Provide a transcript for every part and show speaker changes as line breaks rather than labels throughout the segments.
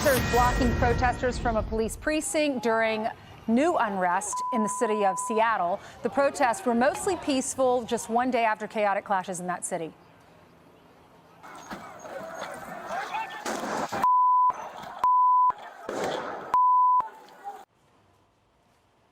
Officers blocking protesters from a police precinct during new unrest in the city of Seattle. The protests were mostly peaceful just one day after chaotic clashes in that city.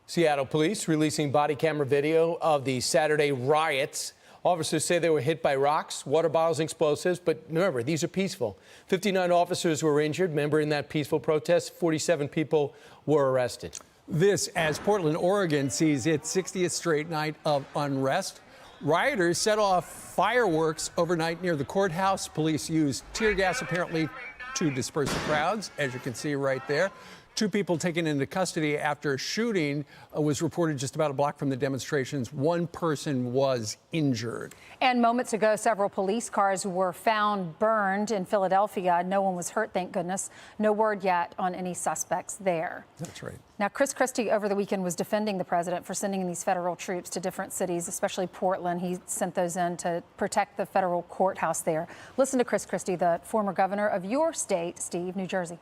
Seattle police releasing body camera video of the Saturday riots. Officers say they were hit by rocks, water bottles, and explosives, but remember, these are peaceful. 59 officers were injured. Remember, in that peaceful protest, 47 people were arrested.
This as Portland, Oregon sees its 60th straight night of unrest. Rioters set off fireworks overnight near the courthouse. Police used tear gas apparently to disperse the crowds, as you can see right there. 2 people taken into custody after a shooting was reported just about a block from the demonstrations. 1 person was injured.
And moments ago, several police cars were found burned in Philadelphia. No one was hurt, thank goodness. No word yet on any suspects there.
That's right.
Now, Chris Christie over the weekend was defending the president for sending these federal troops to different cities, especially Portland. He sent those in to protect the federal courthouse there. Listen to Chris Christie, the former governor of your state, Steve, New Jersey.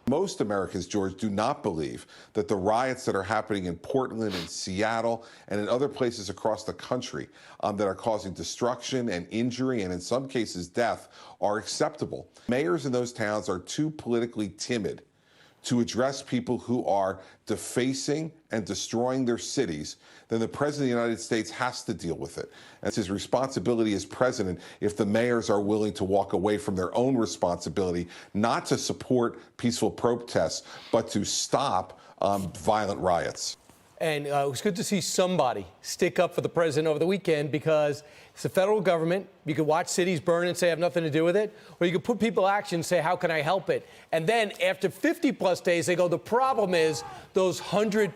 Most Americans, George, do not believe that the riots that are happening in Portland and Seattle and in other places across the country that are causing destruction and injury and in some cases death are acceptable. Mayors in those towns are too politically timid to address people who are defacing and destroying their cities, then the President of the United States has to deal with it. And it's his responsibility as president if the mayors are willing to walk away from their own responsibility, not to support peaceful protests, but to stop violent riots.
And it was good to see somebody stick up for the president over the weekend, because it's the federal government. You could watch cities burn and say I have nothing to do with it, or you could put people in action and say, how can I help it? And then after 50+ days, they go, the problem is those 100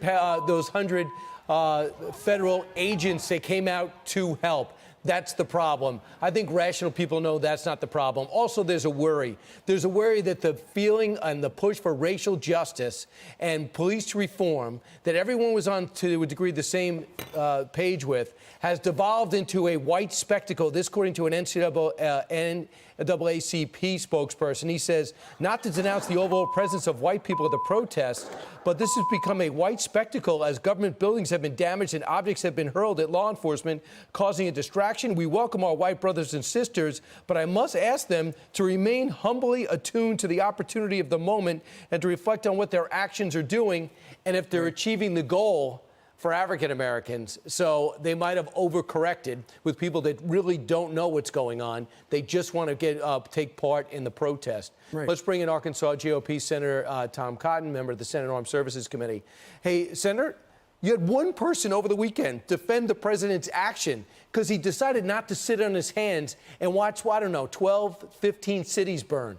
federal agents, they came out to help. That's the problem. I think rational people know that's not the problem. Also, there's a worry. There's a worry that the feeling and the push for racial justice and police reform that everyone was on, to a degree, the same page with, has devolved into a white spectacle. This, according to an NAACP spokesperson. He says not to denounce the overall presence of white people at the protest, but this has become a white spectacle as government buildings have been damaged and objects have been hurled at law enforcement, causing a distraction. We welcome our white brothers and sisters, but I must ask them to remain humbly attuned to the opportunity of the moment and to reflect on what their actions are doing and if they're achieving the goal for African Americans. So they might have overcorrected with people that really don't know what's going on. They just want to take part in the protest. Right. Let's bring in Arkansas GOP Senator Tom Cotton, member of the Senate Armed Services Committee. Hey, Senator, you had one person over the weekend defend the president's action because he decided not to sit on his hands and watch, well, I don't know, 12, 15 cities burn.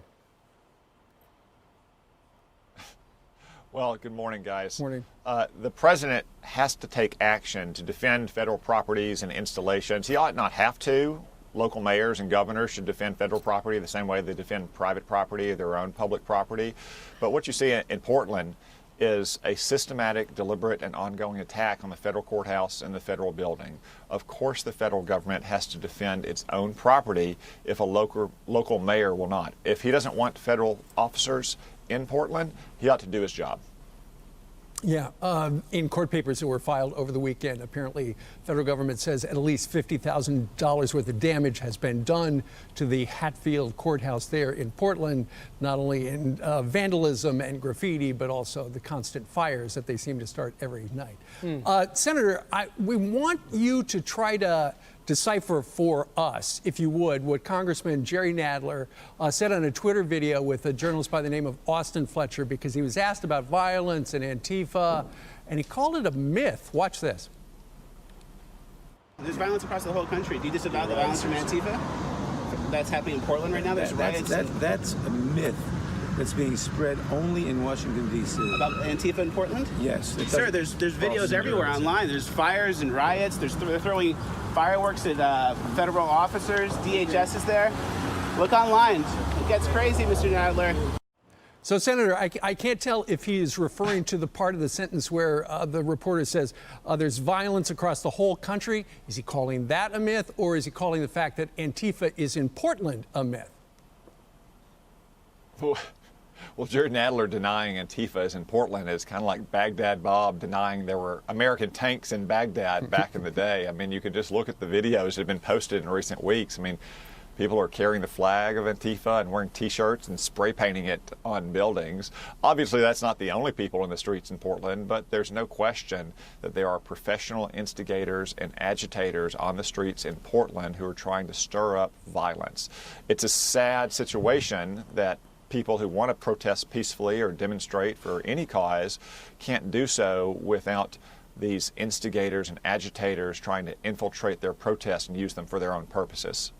Well, good morning, guys.
Morning.
The president has to take action to defend federal properties and installations. He ought not have to. Local mayors and governors should defend federal property the same way they defend private property, their own public property. But what you see in Portland is a systematic, deliberate, and ongoing attack on the federal courthouse and the federal building. Of course, the federal government has to defend its own property if a local mayor will not. If he doesn't want federal officers in Portland, he ought to do his job.
Yeah, in court papers that were filed over the weekend, apparently federal government says at least $50,000 worth of damage has been done to the Hatfield courthouse there in Portland, not only in vandalism and graffiti, but also the constant fires that they seem to start every night. Senator, we want you to try to decipher for us, if you would, what Congressman Jerry Nadler said on a Twitter video with a journalist by the name of Austin Fletcher, because he was asked about violence and Antifa, and he called it a myth. Watch this.
There's violence across the whole country. Do you disavow the violence from Antifa that's happening in Portland right now? There's riots.
That's a myth that's being spread only in Washington, D.C.
About Antifa in Portland?
Yes.
Sir, there's videos everywhere online. There's fires and riots. They're throwing fireworks at federal officers. DHS is there. Look online. It gets crazy, Mr. Nadler.
So, Senator, I can't tell if he is referring to the part of the sentence where the reporter says there's violence across the whole country. Is he calling that a myth, or is he calling the fact that Antifa is in Portland a myth?
Well, Jared Nadler denying Antifa in Portland is kind of like Baghdad Bob denying there were American tanks in Baghdad back in the day. I mean, you can just look at the videos that have been posted in recent weeks. I mean, people are carrying the flag of Antifa and wearing T-shirts and spray painting it on buildings. Obviously, that's not the only people in the streets in Portland, but there's no question that there are professional instigators and agitators on the streets in Portland who are trying to stir up violence. It's a sad situation that people who want to protest peacefully or demonstrate for any cause can't do so without these instigators and agitators trying to infiltrate their protests and use them for their own purposes.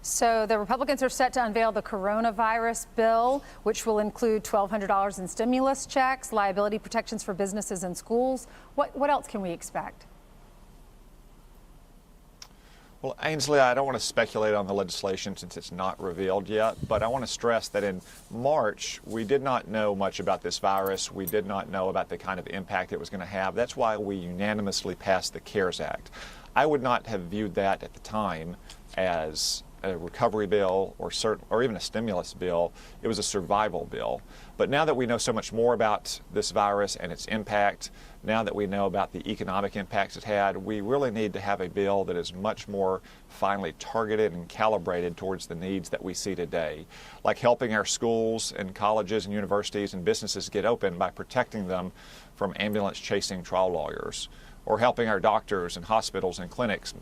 So the Republicans are set to unveil the coronavirus bill, which will include $1,200 in stimulus checks, liability protections for businesses and schools. What else can we expect?
Well, Ainsley, I don't want to speculate on the legislation since it's not revealed yet, but I want to stress that in March, we did not know much about this virus. We did not know about the kind of impact it was going to have. That's why we unanimously passed the CARES Act. I would not have viewed that at the time as a recovery bill or even a stimulus bill. It was a survival bill. But now that we know so much more about this virus and its impact, now that we know about the economic impacts it had, we really need to have a bill that is much more finely targeted and calibrated towards the needs that we see today, like helping our schools and colleges and universities and businesses get open by protecting them from ambulance-chasing trial lawyers, or helping our doctors and hospitals and clinics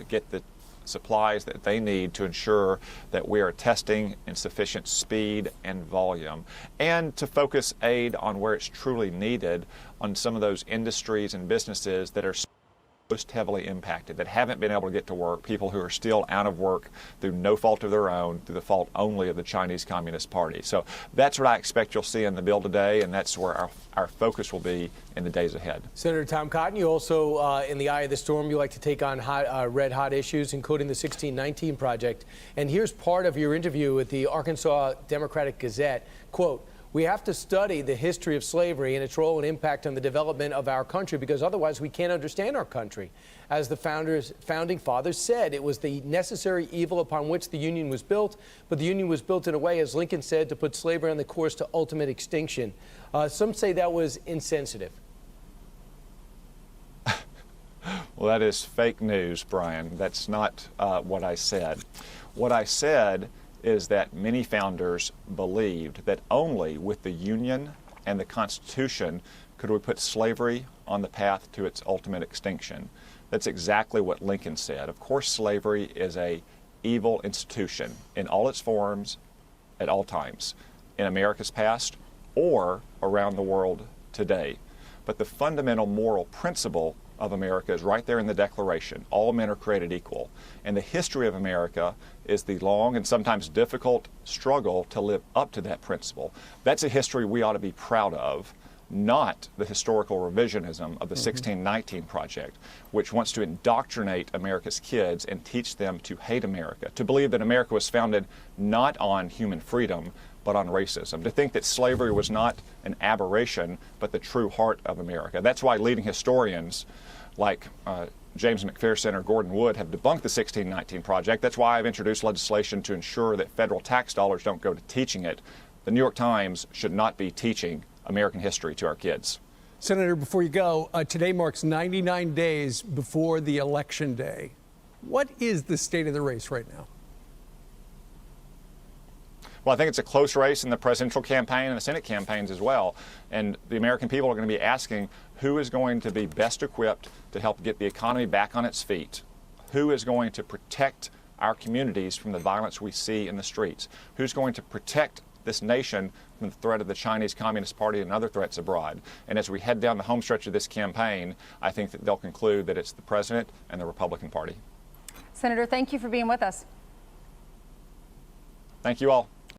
get the supplies that they need to ensure that we are testing in sufficient speed and volume, and to focus aid on where it's truly needed on some of those industries and businesses that are most heavily impacted, that haven't been able to get to work, people who are still out of work through no fault of their own, through the fault only of the Chinese Communist Party. So that's what I expect you'll see in the bill today, and that's where our focus will be in the days ahead.
Senator Tom Cotton, you also, in the eye of the storm, you like to take on red-hot issues, including the 1619 Project. And here's part of your interview with the Arkansas Democratic Gazette. Quote, "We have to study the history of slavery and its role and impact on the development of our country, because otherwise we can't understand our country. As the founding fathers said, it was the necessary evil upon which the Union was built, but the Union was built in a way, as Lincoln said, to put slavery on the course to ultimate extinction." Some say that was insensitive.
Well, that is fake news, Brian. That's not what I said. What I said is that many founders believed that only with the Union and the Constitution could we put slavery on the path to its ultimate extinction. That's exactly what Lincoln said. Of course, slavery is an evil institution in all its forms at all times, in America's past or around the world today. But the fundamental moral principle of America is right there in the Declaration. All men are created equal. And the history of America is the long and sometimes difficult struggle to live up to that principle. That's a history we ought to be proud of, not the historical revisionism of the 1619 Project, which wants to indoctrinate America's kids and teach them to hate America, to believe that America was founded not on human freedom, but on racism, to think that slavery was not an aberration, but the true heart of America. That's why leading historians like James McPherson or Gordon Wood have debunked the 1619 Project. That's why I've introduced legislation to ensure that federal tax dollars don't go to teaching it. The New York Times should not be teaching American history to our kids.
Senator, before you go, today marks 99 days before the election day. What is the state of the race right now?
Well, I think it's a close race in the presidential campaign and the Senate campaigns as well. And the American people are going to be asking who is going to be best equipped to help get the economy back on its feet? Who is going to protect our communities from the violence we see in the streets? Who's going to protect this nation from the threat of the Chinese Communist Party and other threats abroad? And as we head down the home stretch of this campaign, I think that they'll conclude that it's the president and the Republican Party.
Senator, thank you for being with us.
Thank you all.